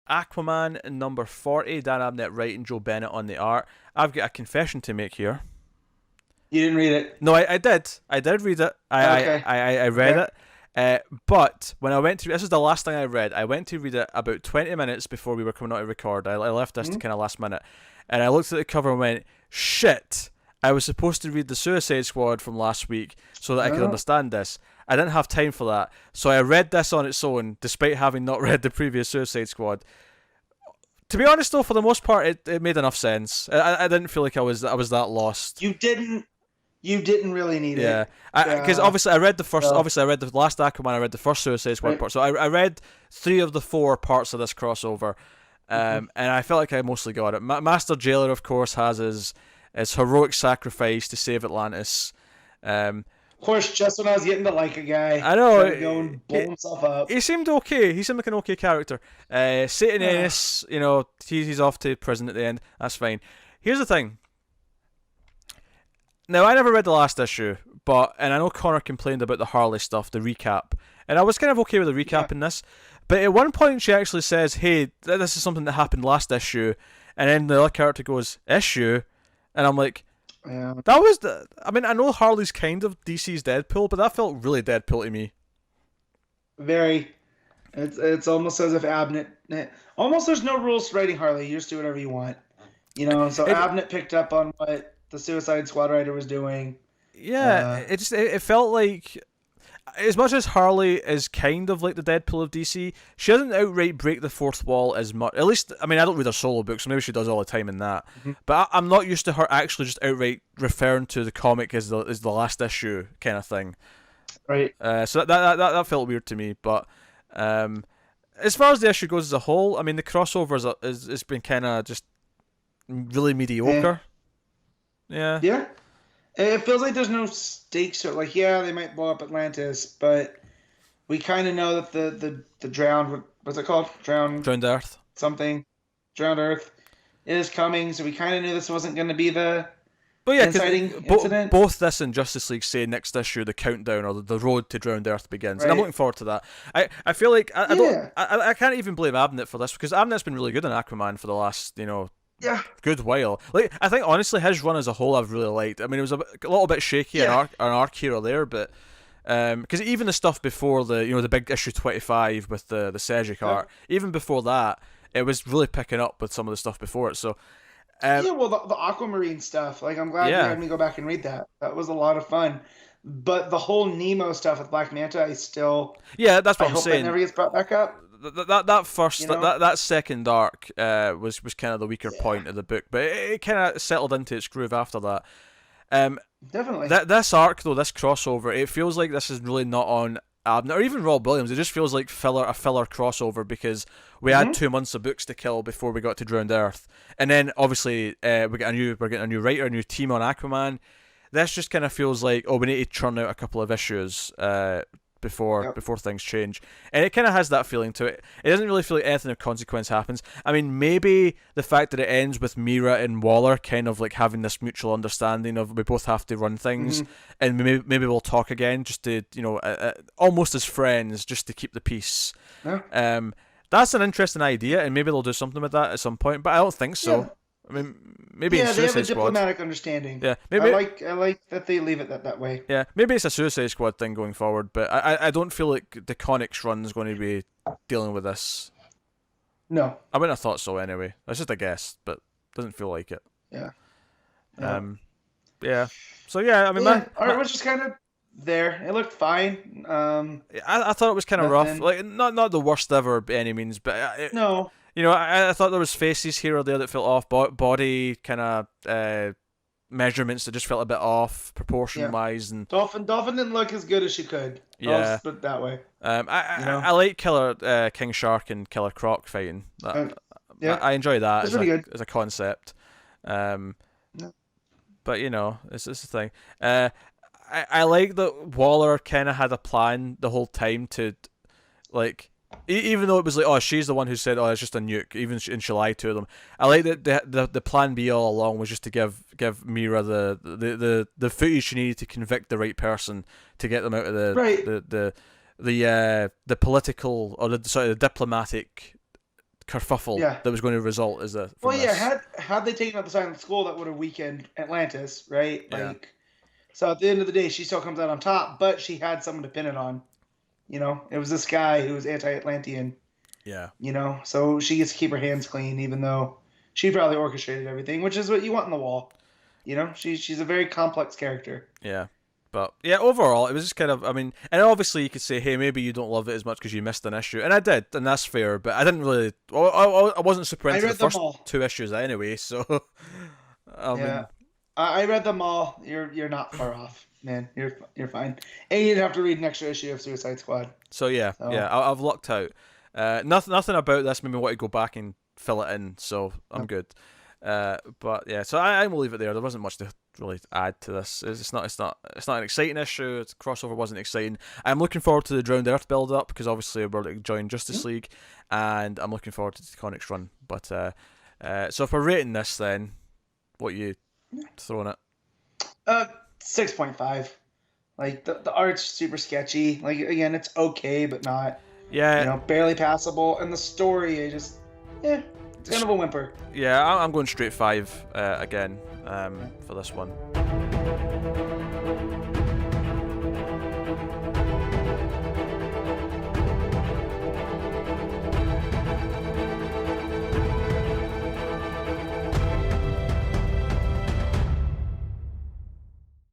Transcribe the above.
Aquaman number 40, Dan Abnett writing, Joe Bennett on the art. I've got a confession to make here. You didn't read it. No, I did. I did read it. Okay. I read Okay. it. But when I went to, this is the last thing I read. I went to read it about 20 minutes before we were coming out to record. I left this to Mhm. kind of last minute. And I looked at the cover and went, shit, I was supposed to read the Suicide Squad from last week so that I could No. understand this. I didn't have time for that. So I read this on its own, despite having not read the previous Suicide Squad. To be honest, though, for the most part, it made enough sense. I didn't feel like I was that lost. You didn't. You didn't really need Yeah, it. because obviously I read the first. So, Obviously, I read the last Aquaman. I read the first Suicide Squad right. part. So I read three of the four parts of this crossover, Mhm. and I felt like I mostly got it. Master Jailer, of course, has his heroic sacrifice to save Atlantis. Um, Of course, just when I was getting to like a guy, I know gonna go and blow himself up. he seemed okay. He seemed like an okay character. Satan Ah, Ennis, he's off to prison at the end. That's fine. Here's the thing. Now, I never read the last issue, and I know Connor complained about the Harley stuff, the recap, and I was kind of okay with the recap yeah. in this. But at one point, she actually says, "Hey, this is something that happened last issue," and then the other character goes, "Issue," and I'm like, Yeah. "That was the." I mean, I know Harley's kind of DC's Deadpool, but that felt really Deadpool to me. Very. It's almost as if Abnett. Almost there's no rules to writing Harley. You just do whatever you want. So It, Abnett picked up on what the Suicide Squad writer was doing. yeah, Uh, it felt like as much as Harley is kind of like the Deadpool of DC, she doesn't outright break the fourth wall as much. At least, I mean, I don't read her solo books, so maybe she does all the time in that. mhm. But I'm not used to her actually just outright referring to the comic as the last issue kind of thing. Right. So that felt weird to me. But um, as far as the issue goes as a whole, I mean, the crossover is it's been kind of just really Eh. mediocre. Yeah. Yeah. It feels like there's no stakes. Or like, yeah, they might blow up Atlantis, but we kind of know that the drowned. What's it called? Drowned Drowned Earth. something. Drowned Earth is coming. So we kind of knew this wasn't going to be the But yeah, because inciting incident. both this and Justice League say next issue the countdown or the road to Drowned Earth begins, and I'm Right. looking forward to that. I feel like I don't Yeah. I can't even blame Abnett for this because Abnett's been really good in Aquaman for the last Yeah. good while. Like I think honestly his run as a whole I've really liked. I mean it was a little bit shaky Yeah. an arc here or there, but because even the stuff before the big issue 25 with the Cedric Yeah. art, even before that it was really picking up with some of the stuff before it. So um, Yeah, well, the Aquamarine stuff, like, I'm glad you yeah. had me go back and read that. That was a lot of fun. But the whole Nemo stuff with Black Manta, Yeah, that's I what I'm hope that saying. never gets brought back up, That first you know? that second arc was kind of the weaker Yeah, point of the book, but it kind of settled into its groove after that. Um, definitely. that this arc though, this crossover, it feels like this is really not on Abner or even Rob Williams. It just feels like a filler crossover because we had Hmm. 2 months of books to kill before we got to Drowned Earth, and then obviously we're getting a new writer, a new team on Aquaman. This just kind of feels like we need to churn out a couple of issues Yep. before things change, and it kind of has that feeling to it. It doesn't really feel like anything of consequence happens. I mean, maybe the fact that it ends with Mira and Waller kind of like having this mutual understanding of we both have to run things, Hmm. and maybe we'll talk again just to almost as friends just to keep the peace. Yeah. That's an interesting idea, and maybe they'll do something with that at some point. But I don't think Yeah. so. I mean, maybe in Yeah, they have a Suicide Squad. diplomatic understanding. Yeah, I maybe. like I like that they leave it that way. Yeah, maybe it's a Suicide Squad thing going forward, but I don't feel like the Conics run is going to be dealing with this. No. I wouldn't have thought so anyway. That's just a guess, but doesn't feel like it. Yeah. Yeah. Um, yeah. So yeah, I mean, Yeah. Art was just kind of there. It looked fine. I thought it was kind of rough. Nothing. Like not the worst ever by any means, but No. I thought there was faces here or there that felt off, body kind of measurements that just felt a bit off proportion Yeah. wise, and Dolphin didn't look as good as she could. I'll yeah. just put it that way. I, You I know. I like Killer King Shark and Killer Croc fighting. Uh, yeah. I enjoy that It's pretty good. as a concept. Um, Yeah. but it's the thing. I like that Waller kind of had a plan the whole time to, like, even though it was like, oh, she's the one who said, oh, it's just a nuke, and she lied to them. I like that the plan B all along was just to give Mira the footage she needed to convict the right person to get them out of Right. the political or the diplomatic kerfuffle Yeah. that was going to result as a from Well, yeah, this. had they taken out the silent school, that would have weakened Atlantis, right? Yeah. Like, so at the end of the day, she still comes out on top, but she had someone to pin it on. You know, it was this guy who was anti-Atlantean. Yeah. You know, so she gets to keep her hands clean, even though she probably orchestrated everything, which is what you want in the wall. You know, she's a very complex character. Yeah. But yeah, overall, it was just kind of. I mean, and obviously you could say, hey, maybe you don't love it as much because you missed an issue, and I did, and that's fair. But I didn't really. I wasn't super I into the read them first all. 2 issues anyway, so. I Yeah, mean, I read them all. You're not far off, man. You're fine. And you didn't have to read an extra issue of Suicide Squad. so yeah, So. yeah, I've lucked out. Nothing about this made me want to go back and fill it in, so I'm Nope. good. But yeah, so I'm gonna leave it there. There wasn't much to really add to this. It's not an exciting issue. Its crossover wasn't exciting. I'm looking forward to the Drowned Earth build up because obviously we're like join Justice League, and I'm looking forward to the Comics run. But so if we're rating this, then what you throwing it? 6.5. Like the art's super sketchy. Like again, it's okay, but not Yeah, barely passable. And the story, it's kind of a whimper. yeah, I'm going straight 5 again for this one.